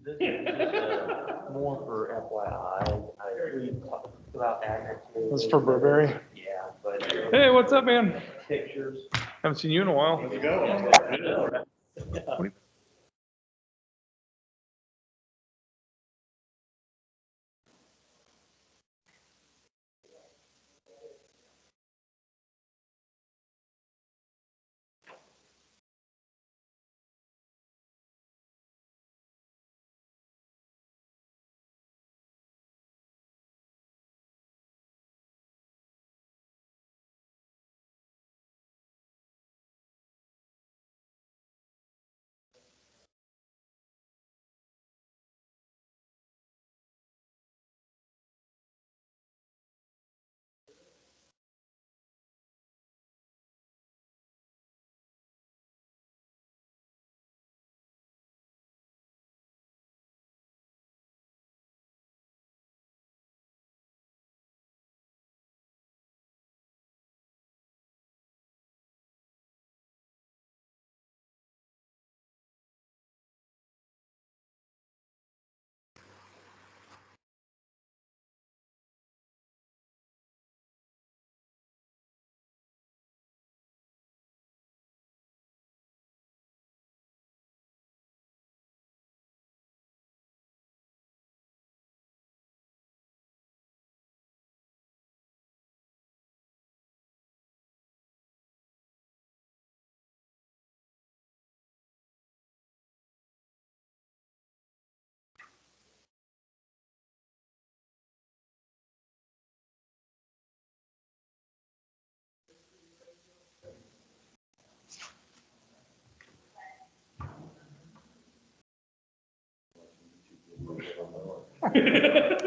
This is just more for FYI. We talked about that. This is for Burberry. Yeah, but. Hey, what's up, man? Pictures. Haven't seen you in a while. How's it going?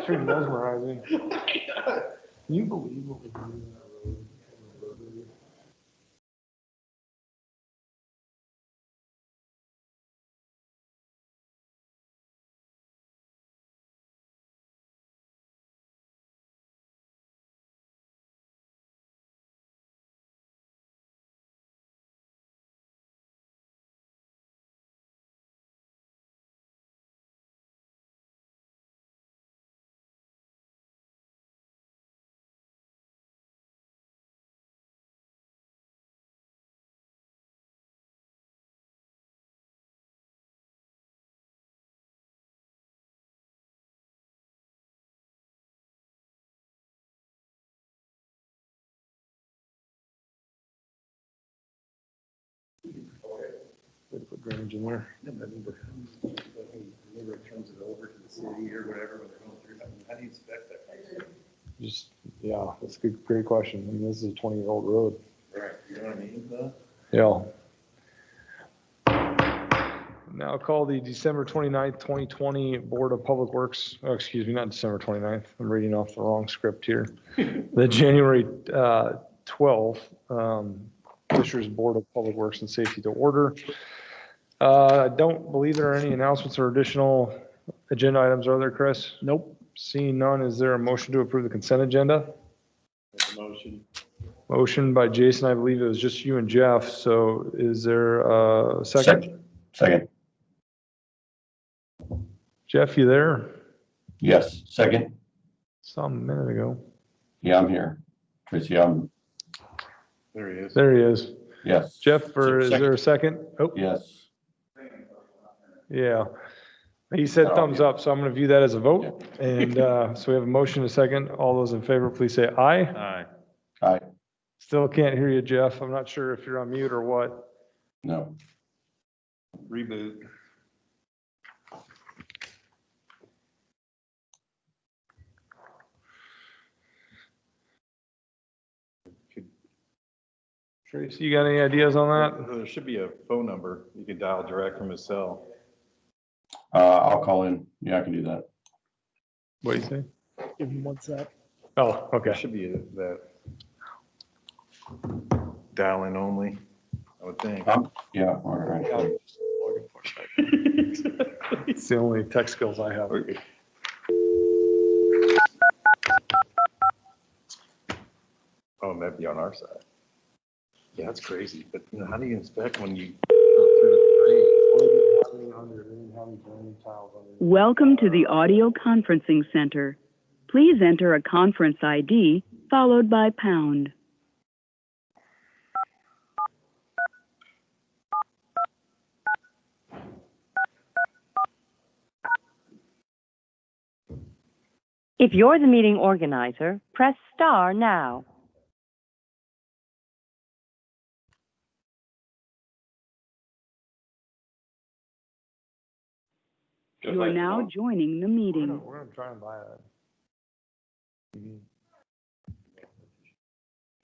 Pretty mesmerizing. Can you believe what we're doing on that road? Way to put drainage in there. Whenever it turns it over to the city or whatever, when they're going through, how do you inspect that kind of stuff? Just, yeah, that's a good, great question. I mean, this is a 20-year-old road. Right, you know what I mean, though? Yeah. Now call the December 29th, 2020 Board of Public Works, oh, excuse me, not December 29th. I'm reading off the wrong script here. The January 12th, Fishers Board of Public Works and Safety to order. I don't believe there are any announcements or additional agenda items, are there, Chris? Nope. Seeing none, is there a motion to approve the consent agenda? Make a motion. Motion by Jason, I believe it was just you and Jeff, so is there a second? Second. Jeff, you there? Yes, second. Saw him a minute ago. Yeah, I'm here. Tracy, There he is. There he is. yes. Jeff, or is there a second? Oh, Yes. yeah. He said Oh, thumbs yeah. up, so I'm going to view that as a vote. And so we have a motion, a second. All those in favor, please say aye. Aye. Aye. Still can't hear you, Jeff. I'm not sure if you're on mute or what. No. Reboot. Tracy, you got any ideas on that? There should be a phone number you can dial direct from his cell. I'll call in. Yeah, I can do that. What do you say? Give him WhatsApp. Oh, There okay. should be that dial in only, I would think. Yeah, all right. It's the only tech skills I have. Oh, that'd be on our side. Yeah, that's crazy, but you know, how do you inspect when you go through the drain? Welcome to the audio conferencing center. Please enter a conference ID followed by pound. If you're the meeting organizer, press star now. You are now joining the meeting. We're gonna try and buy that.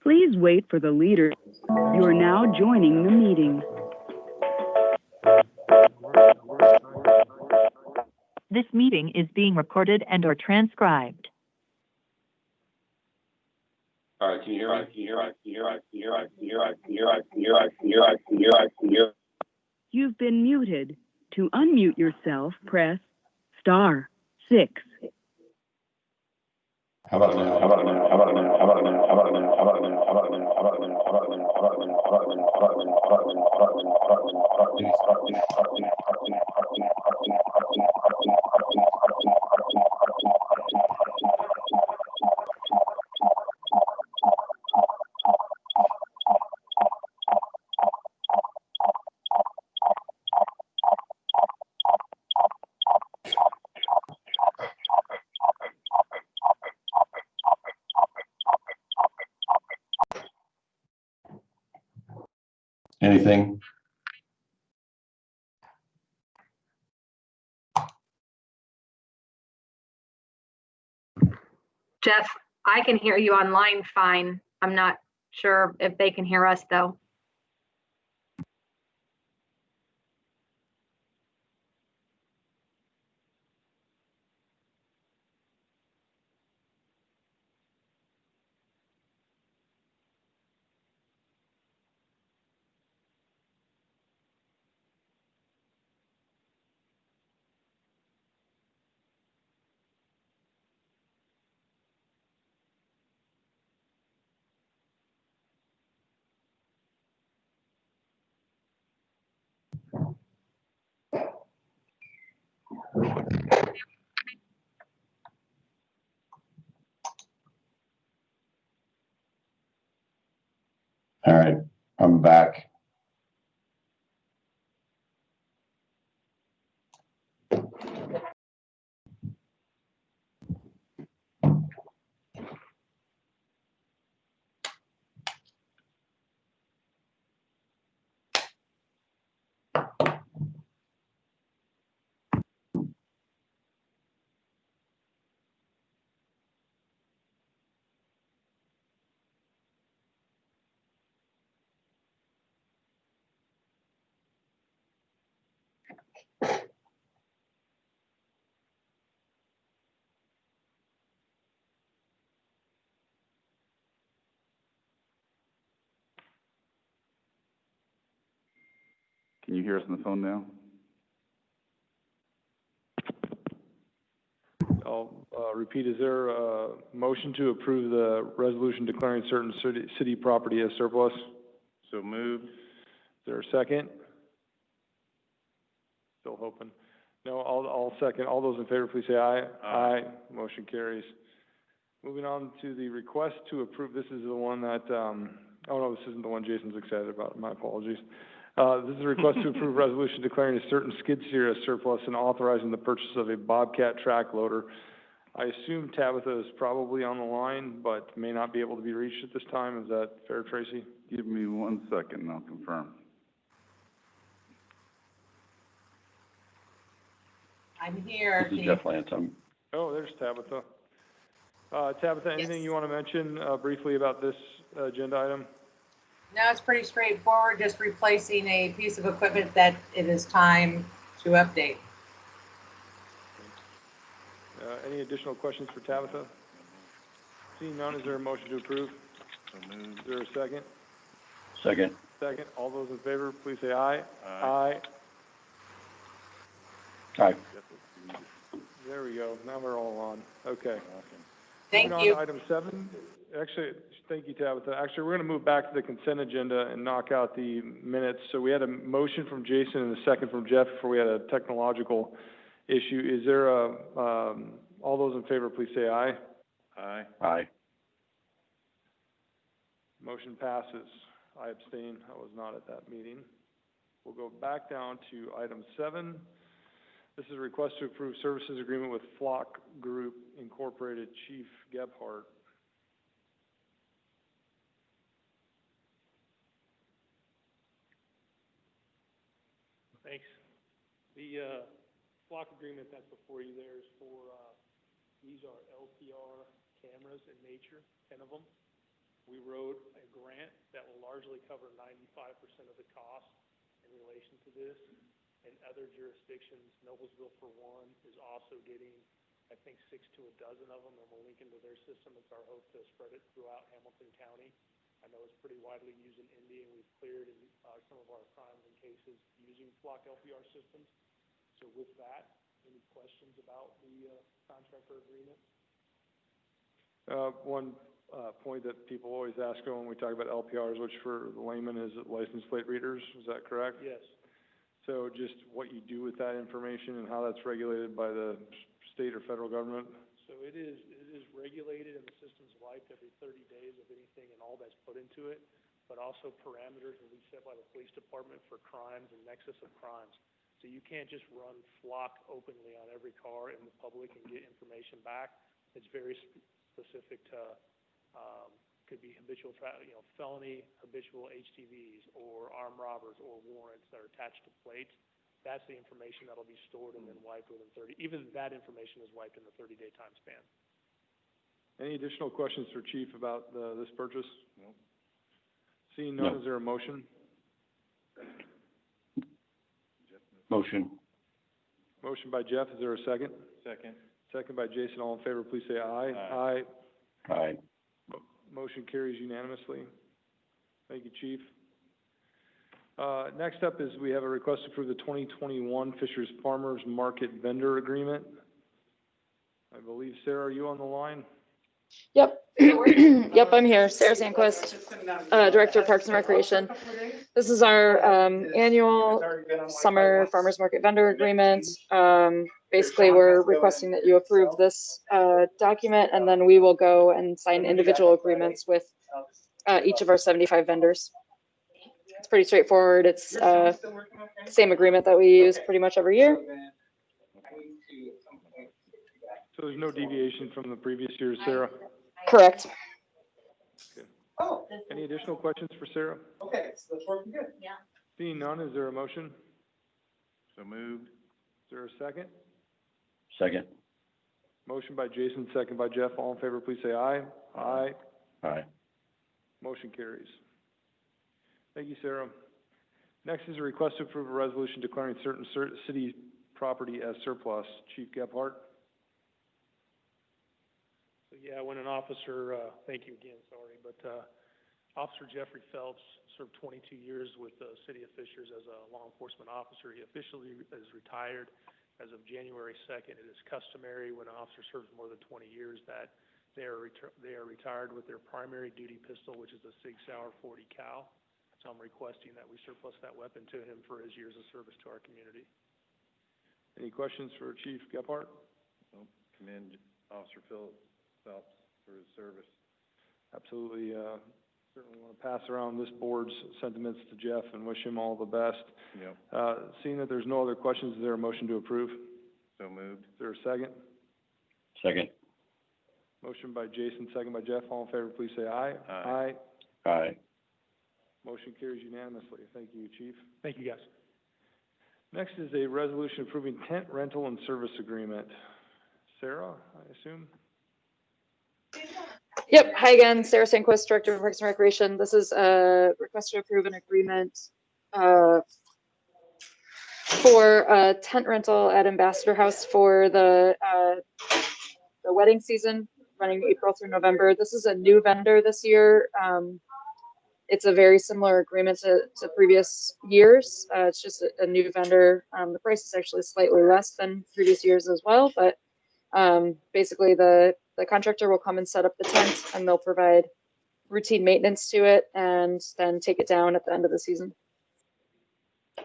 Please wait for the leader. You are now joining the meeting. This meeting is being recorded and or transcribed. All right, can you hear me? You've been muted. To unmute yourself, press star 6. How about now? Anything? Jeff, I can hear you online fine. I'm not sure if they can hear us though. All right, I'm back. Can you hear us on the phone now? I'll repeat, is there a motion to approve the resolution declaring certain city property as surplus? So moved. Is there a second? Still hoping. No, I'll second. All those in favor, please say aye. Aye. Motion carries. Moving on to the request to approve, this is the one that, oh no, this isn't the one Jason's excited about, my apologies. This is a request to approve resolution declaring a certain skid steer as surplus and authorizing the purchase of a Bobcat track loader. I assume Tabitha is probably on the line, but may not be able to be reached at this time. Is that fair, Tracy? Give me 1 second and I'll confirm. I'm here. This is Jeff Lance. Oh, there's Tabitha. Tabitha, anything you want to mention briefly about this agenda item? No, it's pretty straightforward, just replacing a piece of equipment that it is time to update. Any additional questions for Tabitha? Seeing none, is there a motion to approve? Is there a second? Second. Second. All those in favor, please say aye. Aye. Aye. There we go. Now we're all on. Okay. Thank Moving on you. to item 7. Actually, thank you, Tabitha. Actually, we're going to move back to the consent agenda and knock out the minutes. So we had a motion from Jason and a second from Jeff before we had a technological issue. Is there all those in favor, please say aye. Aye. Aye. Motion passes. I abstain. I was not at that meeting. We'll go back down to item 7. This is a request to approve services agreement with Flock Group Incorporated, Chief Gebhardt. Thanks. The Flock agreement that's before you there is for, these are LPR cameras in nature, 10 of them. We wrote a grant that will largely cover 95% of the cost in relation to this. In other jurisdictions, Noblesville, for one, is also getting, I think, 6 to a dozen of them, and we'll link into their system. It's our hope to spread it throughout Hamilton County. I know it's pretty widely used in Indy, and we've cleared in some of our crimes and cases using Flock LPR systems. So with that, any questions about the contract or agreement? One point that people always ask when we talk about LPRs, which for the layman is license plate readers, is that correct? Yes. So just what you do with that information and how that's regulated by the state or federal government? So it is regulated, and the system's wiped every 30 days of anything and all that's put into it, but also parameters will be set by the police department for crimes and nexus of crimes. So you can't just run Flock openly on every car in the public and get information back. It's very specific to, could be habitual, felony, habitual HTVs, or armed robbers, or warrants that are attached to plates. That's the information that'll be stored and then wiped within 30. Even that information is wiped in the 30-day time span. Any additional questions for Chief about this purchase? No. Seeing none, No. is there a motion? Motion. Motion by Jeff, is there a second? Second. Second by Jason, all in favor, please say aye. Aye. Aye. Motion carries unanimously. Thank you, Chief. Next up is we have a request to approve the 2021 Fishers Farmers Market Vendor Agreement. I believe, Sarah, are you on the line? Yep. Yep, I'm here. Sarah Sandquist, Director of Parks and Recreation. This is our annual summer farmers market vendor agreement. Basically, we're requesting that you approve this document, and then we will go and sign individual agreements with each of our 75 vendors. It's pretty straightforward. It's the same agreement that we use pretty much every year. So there's no deviation from the previous year, Sarah? Correct. Okay. Any additional questions for Sarah? Okay, so that's working good. Yeah. Seeing none, is there a motion? So moved. Is there a second? Second. Motion by Jason, second by Jeff. All in favor, please say aye. Aye. Aye. Motion carries. Thank you, Sarah. Next is a request to approve a resolution declaring certain city property as surplus. Chief Gebhardt? So yeah, when an officer, thank you again, sorry, but Officer Jeffrey Phelps served 22 years with the city of Fishers as a law enforcement officer. He officially is retired as of January 2nd. It is customary when an officer serves more than 20 years that they are retired with their primary duty pistol, which is a Sig Sauer 40 cal. So I'm requesting that we surplus that weapon to him for his years of service to our community. Any questions for Chief Gebhardt? Commend Officer Phelps for his service. Absolutely. Certainly want to pass around this board's sentiments to Jeff and wish him all the best. Yep. Seeing that there's no other questions, is there a motion to approve? So moved. Is there a second? Second. Motion by Jason, second by Jeff. All in favor, please say aye. Aye. Aye. Motion carries unanimously. Thank you, Chief. Thank you, guys. Next is a resolution approving tent rental and service agreement. Sarah, I assume? Yep. Hi again, Sarah Sandquist, Director of Parks and Recreation. This is a request to approve an agreement for a tent rental at Ambassador House for the wedding season, running April through November. This is a new vendor this year. It's a very similar agreement to previous years. It's just a new vendor. The price is actually slightly less than previous years as well, but basically the the contractor will come and set up the tent, and they'll provide routine maintenance to it and then take it down at the end of the season.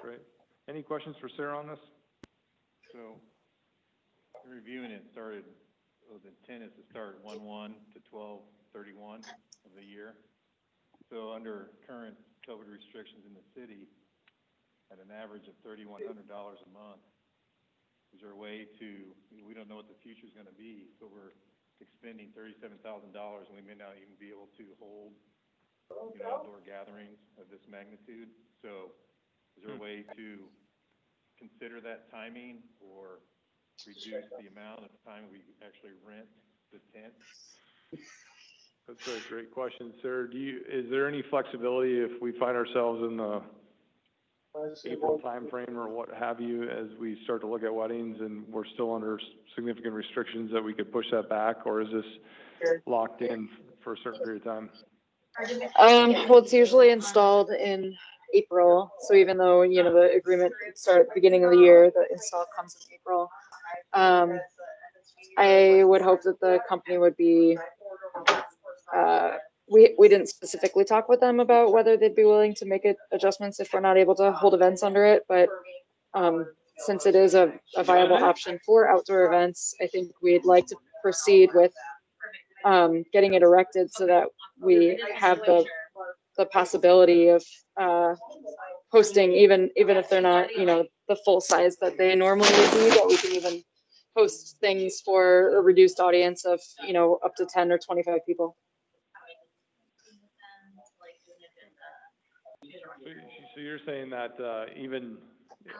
Great. Any questions for Sarah on this? So, reviewing it started, the intent is to start 1/1 to 12/31 of the year. So under current COVID restrictions in the city, at an average of $3,100 a month, is there a way to, we don't know what the future is going to be, so we're expending $37,000 and we may not even be able to hold, outdoor gatherings of this magnitude. So is there a way to consider that timing or reduce the amount of time we actually rent the tent? That's a great question, Sarah. Is there any flexibility if we find ourselves in the April timeframe or what have you, as we start to look at weddings and we're still under significant restrictions, that we could push that back, or is this locked in for a certain period of time? Well, it's usually installed in April. So even though, the agreement started at the beginning of the year, the install comes in April. I would hope that the company would be, we didn't specifically talk with them about whether they'd be willing to make adjustments if we're not able to hold events under it. But since it is a viable option for outdoor events, I think we'd like to proceed with getting it erected so that we have the possibility of hosting, even if they're not, the full size that they normally would be, that we can even host things for a reduced audience of, up to 10 or 25 people. So you're saying that even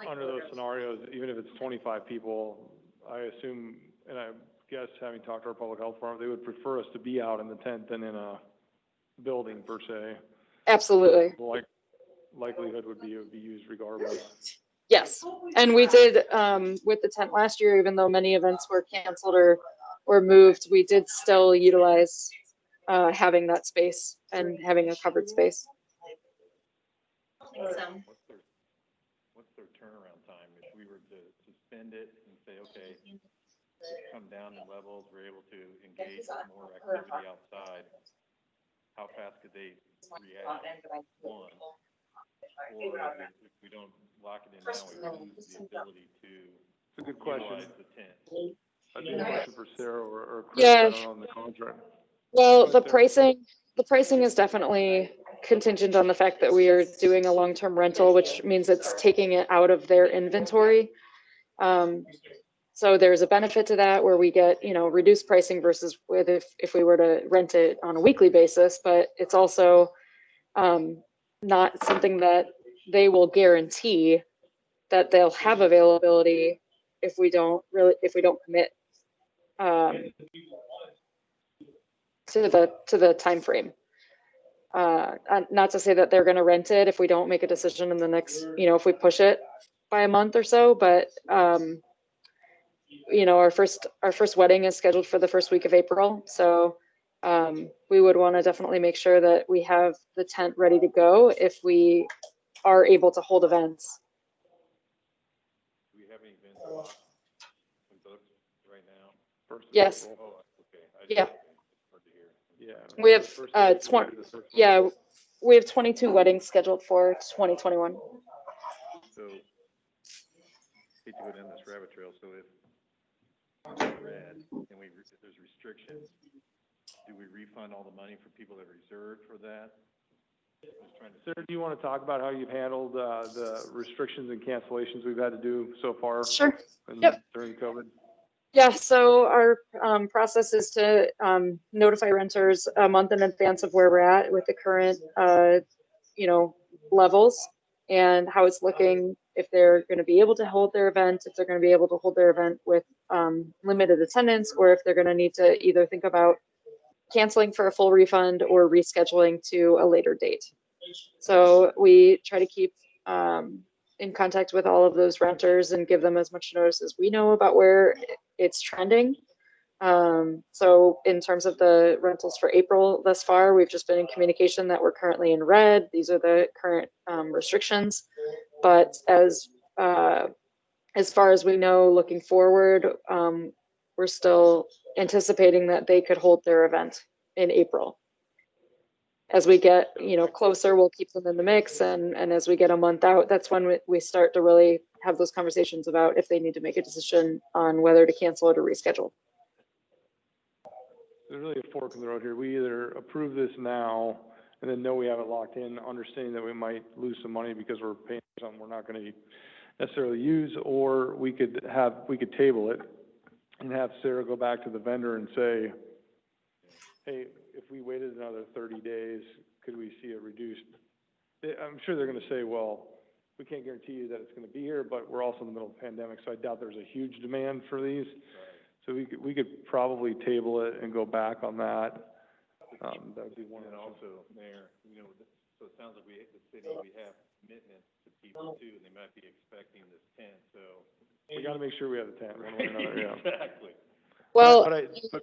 under those scenarios, even if it's 25 people, I assume, and I guess having talked to our public health department, they would prefer us to be out in the tent than in a building per se. Absolutely. The likelihood would be it would be used regardless. Yes, and we did with the tent last year, even though many events were canceled or moved, we did still utilize having that space and having a covered space. What's their turnaround time? If we were to suspend it and say, okay, come down in levels, we're able to engage with more activity outside, how fast could they react? One, or if we don't lock it in now, we lose the ability to It's a good question. utilize the tent. That'd be a question for Sarah or Chris. Yeah. I don't know on the contract. Well, the pricing is definitely contingent on the fact that we are doing a long-term rental, which means it's taking it out of their inventory. So there's a benefit to that where we get, reduced pricing versus with if we were to rent it on a weekly basis, but it's also not something that they will guarantee that they'll have availability if we don't commit to the time frame. Not to say that they're going to rent it if we don't make a decision in the next, if we push it by a month or so, but our first wedding is scheduled for the first week of April. So we would want to definitely make sure that we have the tent ready to go if we are able to hold events. Do we have any events booked right now? Yes. Oh, okay. Yeah. Hard to hear. Yeah. We have we have 22 weddings scheduled for 2021. So, hate to go down this rabbit trail. So if red and if there's restrictions, do we refund all the money for people that reserved for that? Sarah, do you want to talk about how you've handled the restrictions and cancellations we've had to do so far? Sure. During COVID? Yeah, so our process is to notify renters a month in advance of where we're at with the current, levels and how it's looking, if they're going to be able to hold their event, if they're going to be able to hold their event with limited attendance, or if they're going to need to either think about canceling for a full refund or rescheduling to a later date. So we try to keep in contact with all of those renters and give them as much notice as we know about where it's trending. So in terms of the rentals for April thus far, we've just been in communication that we're currently in red. These are the current restrictions. But as far as we know, looking forward, we're still anticipating that they could hold their event in April. As we get, closer, we'll keep them in the mix, and as we get a month out, that's when we start to really have those conversations about if they need to make a decision on whether to cancel it or reschedule. There's really a fork in the road here. We either approve this now and then know we have it locked in, understanding that we might lose some money because we're paying for something we're not going to necessarily use, or we could table it and have Sarah go back to the vendor and say, hey, if we waited another 30 days, could we see it reduced? I'm sure they're going to say, well, we can't guarantee you that it's going to be here, but we're also in the middle of a pandemic, so I doubt there's a huge demand for these. So we could probably table it and go back on that. That would be one. And also, Mayor, so it sounds like the city, we have commitments to people too, and they might be expecting this tent, so. We got to make sure we have the tent one way or another, yeah. Exactly. Well, But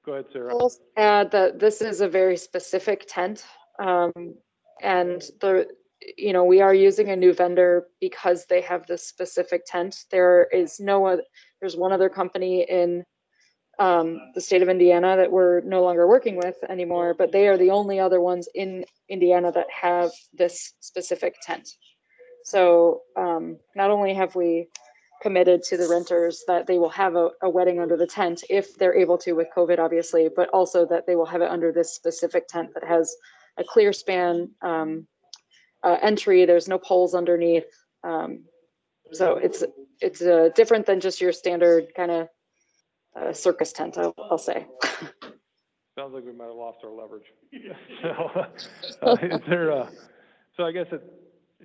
go ahead, Sarah. I'll add that this is a very specific tent, and we are using a new vendor because they have this specific tent. There is no other. There's one other company in the state of Indiana that we're no longer working with anymore, but they are the only other ones in Indiana that have this specific tent. So not only have we committed to the renters that they will have a wedding under the tent if they're able to with COVID, obviously, but also that they will have it under this specific tent that has a clear span entry. There's no poles underneath. So it's different than just your standard kind of circus tent, I'll say. Sounds like we might have lost our leverage. Is there, so I guess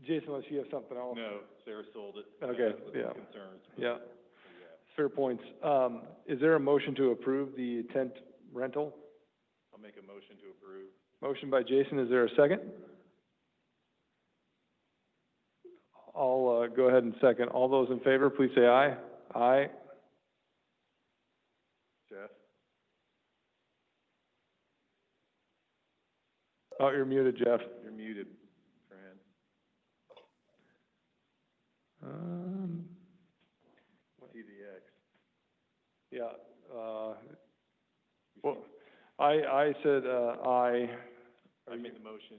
Jason, unless you have something else. No, Sarah sold it. Okay, yeah. Concerns. Yeah. Fair points. Is there a motion to approve the tent rental? I'll make a motion to approve. Motion by Jason. Is there a second? I'll go ahead and second. All those in favor, please say aye. Aye. Jeff? Oh, you're muted, Jeff. You're muted, Fran. TDX. Yeah. Well, I said aye. I made the motion.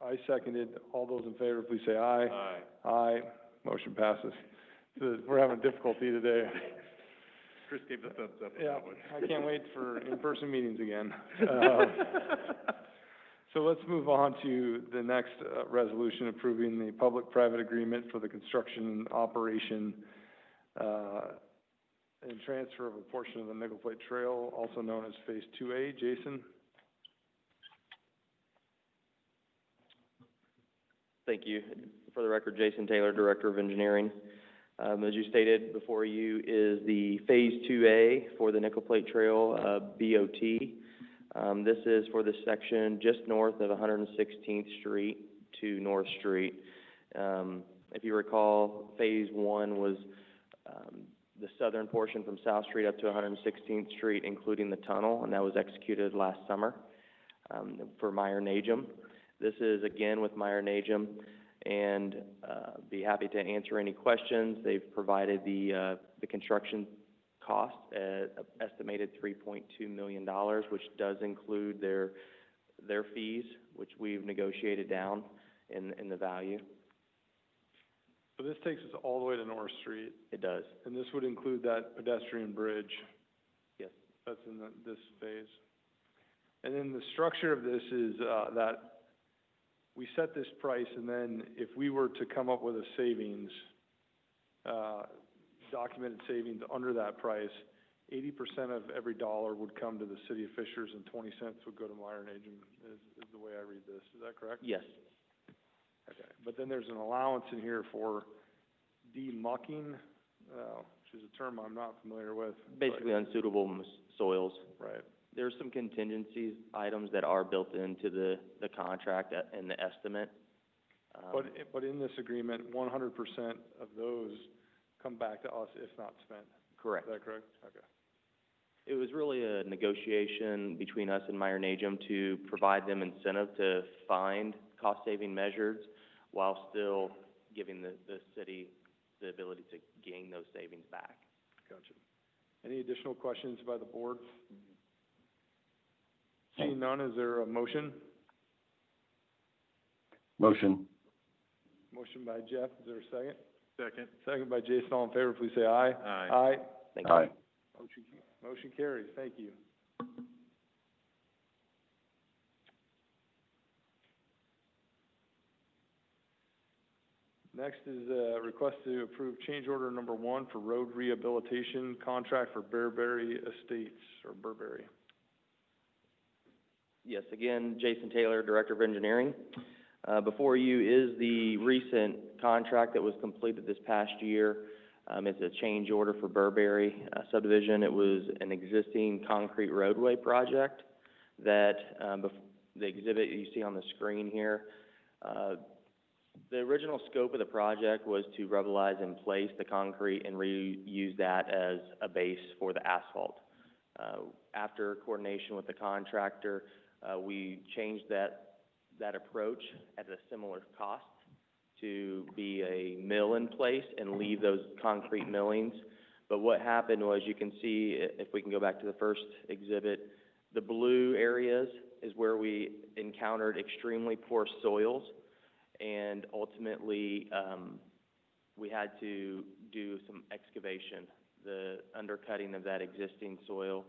I seconded. All those in favor, please say aye. Aye. Aye. Motion passes. So we're having difficulty today. Chris gave the thumbs up on Yeah, that one. I can't wait for in-person meetings again. So let's move on to the next resolution approving the public-private agreement for the construction and operation and transfer of a portion of the Nickel Plate Trail, also known as Phase 2A. Jason? Thank you. For the record, Jason Taylor, Director of Engineering. As you stated, before you is the Phase 2A for the Nickel Plate Trail BOT. This is for the section just north of 116th Street to North Street. If you recall, Phase 1 was the southern portion from South Street up to 116th Street, including the tunnel, and that was executed last summer for Meyer-Najum. This is again with Meyer-Najum, and be happy to answer any questions. They've provided the construction cost at estimated $3.2 million, which does include their fees, which we've negotiated down in the value. So this takes us all the way to North Street. It does. And this would include that pedestrian bridge. Yes. That's in this phase. And then the structure of this is that we set this price, and then if we were to come up with a savings, documented savings under that price, 80% of every dollar would come to the city of Fishers and 20 cents would go to Meyer-Najum, is the way I read this. Is that correct? Yes. Okay. But then there's an allowance in here for demucking, which is a term I'm not familiar with. Basically unsuitable soils. Right. There's some contingencies items that are built into the contract and the estimate. But in this agreement, 100% of those come back to us if not spent. Correct. Is that correct? Okay. It was really a negotiation between us and Meyer-Najum to provide them incentive to find cost-saving measures while still giving the city the ability to gain those savings back. Gotcha. Any additional questions by the board? Seeing none, is there a motion? Motion. Motion by Jeff, is there a second? Second. Second by Jason, all in favor, please say aye. Aye. Aye. Thank you. Aye. Motion carries, thank you. Next is a request to approve change order number 1 for road rehabilitation contract for Bearberry Estates, or Burberry. Yes, again, Jason Taylor, Director of Engineering. Before you is the recent contract that was completed this past year. It's a change order for Burberry subdivision. It was an existing concrete roadway project that, the exhibit you see on the screen here, the original scope of the project was to rubblize in place the concrete and reuse that as a base for the asphalt. After coordination with the contractor, we changed that approach at a similar cost to be a mill in place and leave those concrete millings. But what happened was, you can see, if we can go back to the first exhibit, the blue areas is where we encountered extremely poor soils, and ultimately, we had to do some excavation, the undercutting of that existing soil,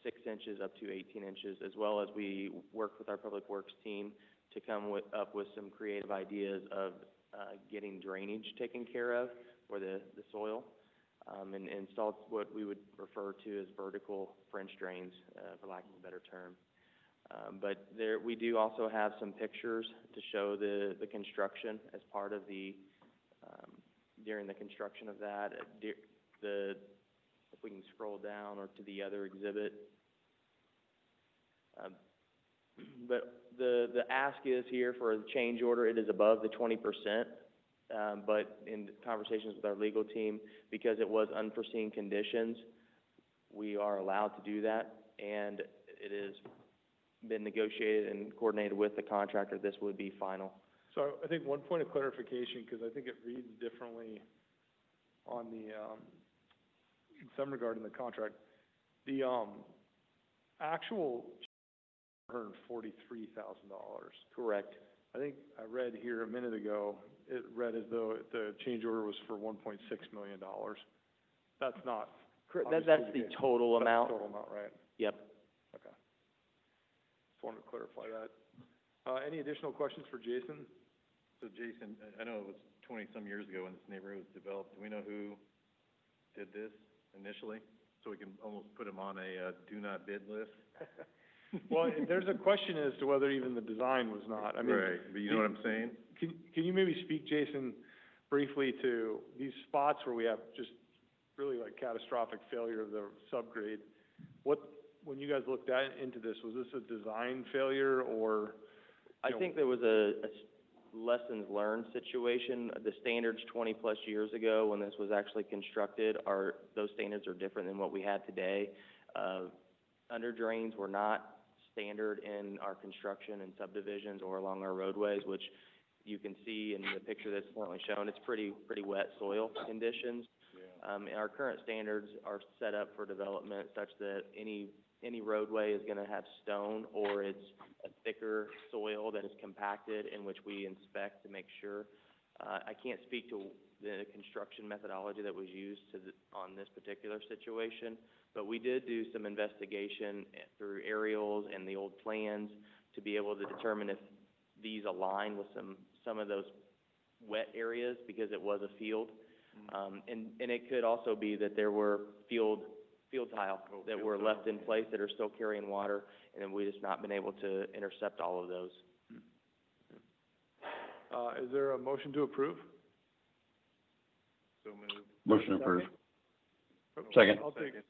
6 inches up to 18 inches, as well as we worked with our Public Works team to come up with some creative ideas of getting drainage taken care of for the soil, and installed what we would refer to as vertical French drains, for lack of a better term. But there, we do also have some pictures to show the construction as part of the, during the construction of that. If we can scroll down or to the other exhibit. But the ask is here for a change order, it is above the 20%, but in conversations with our legal team, because it was unforeseen conditions, we are allowed to do that, and it has been negotiated and coordinated with the contractor. This would be final. So I think one point of clarification, because I think it reads differently on the, in some regard in the contract. The actual $143,000. Correct. I think I read here a minute ago, it read as though the change order was for $1.6 million. That's not. That's the case. total That's amount. the total amount, right? Yep. Okay. Just wanted to clarify that. Any additional questions for Jason? So Jason, I know it was 20-some years ago when this neighborhood was developed. Do we know who did this initially? So we can almost put them on a do not bid list? Well, there's a question as to whether even the design was not. I mean, Right, but you know what I'm saying? Can you maybe speak, Jason, briefly to these spots where we have just really like catastrophic failure of the subgrade? When you guys looked into this, was this a design failure or? I think there was a lessons learned situation. The standards 20 plus years ago when this was actually constructed those standards are different than what we have today. Under drains were not standard in our construction and subdivisions or along our roadways, which you can see in the picture that's currently shown. It's pretty wet soil conditions. Yeah. Our current standards are set up for development such that any roadway is going to have stone, or it's a thicker soil that is compacted, in which we inspect to make sure. I can't speak to the construction methodology that was used on this particular situation, but we did do some investigation through aerials and the old plans to be able to determine if these align with some of those wet areas, because it was a field. And it could also be that there were field tile that were left in place that are still carrying water, and then we just not been able to intercept all of those. Is there a motion to approve? So moved. Motion approved. Second. I'll second it,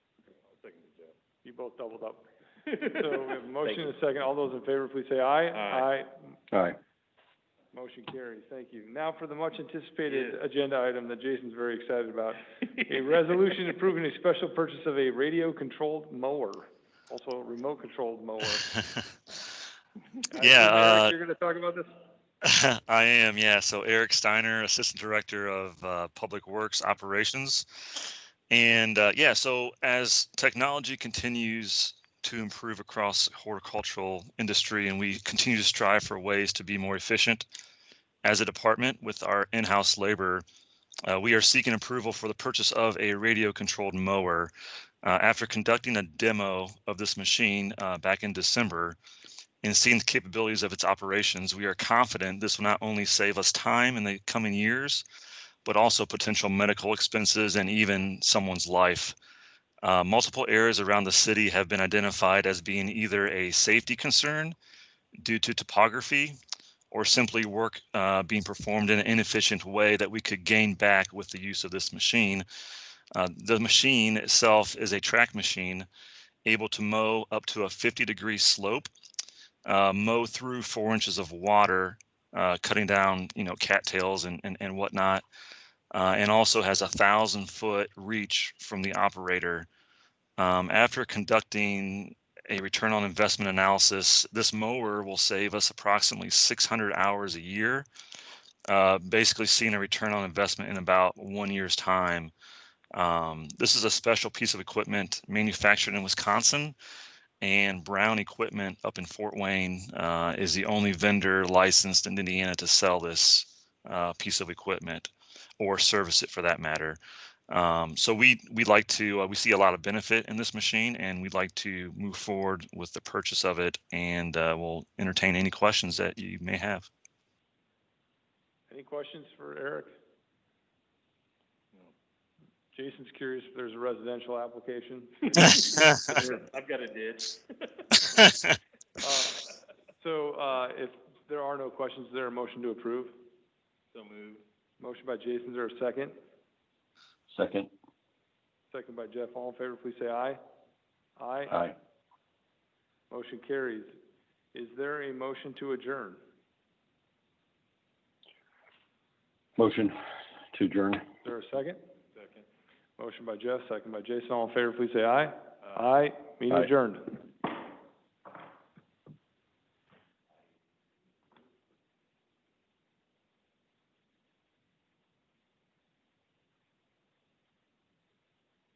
Jeff. You both doubled up. So we have a motion and a second. All those in favor, please say aye. Aye. Aye. Motion carries. Thank you. Now for the much anticipated agenda item that Jason's very excited about. A resolution approving a special purchase of a radio controlled mower, also a remote controlled mower. Yeah, Eric, you're gonna talk about this? I am, yeah. So Eric Steiner, Assistant Director of Public Works Operations. And yeah, so as technology continues to improve across the horticultural industry, and we continue to strive for ways to be more efficient as a department with our in-house labor, we are seeking approval for the purchase of a radio-controlled mower. After conducting a demo of this machine back in December and seeing the capabilities of its operations, we are confident this will not only save us time in the coming years, but also potential medical expenses and even someone's life. Multiple areas around the city have been identified as being either a safety concern due to topography or simply work being performed in an inefficient way that we could gain back with the use of this machine. The machine itself is a track machine able to mow up to a 50-degree slope, mow through 4 inches of water, cutting down, cattails and whatnot, and also has a 1,000-foot reach from the operator. After conducting a return on investment analysis, this mower will save us approximately 600 hours a year, basically seeing a return on investment in about 1 year's time. This is a special piece of equipment manufactured in Wisconsin, and Brown Equipment up in Fort Wayne is the only vendor licensed in Indiana to sell this piece of equipment or service it for that matter. So we see a lot of benefit in this machine, and we'd like to move forward with the purchase of it, and we'll entertain any questions that you may have. Any questions for Eric? Jason's curious if there's a residential application. I've got a ditch. If there are no questions, is there a motion to approve? So moved. Motion by Jason, is there a second? Second. Second by Jeff. All in favor, please say aye. Aye. Aye. Motion carries. Is there a motion to adjourn? Motion to adjourn. Is there a second? Second. Motion by Jeff, second by Jason. All in favor, please say aye. Aye. Meeting Aye. adjourned.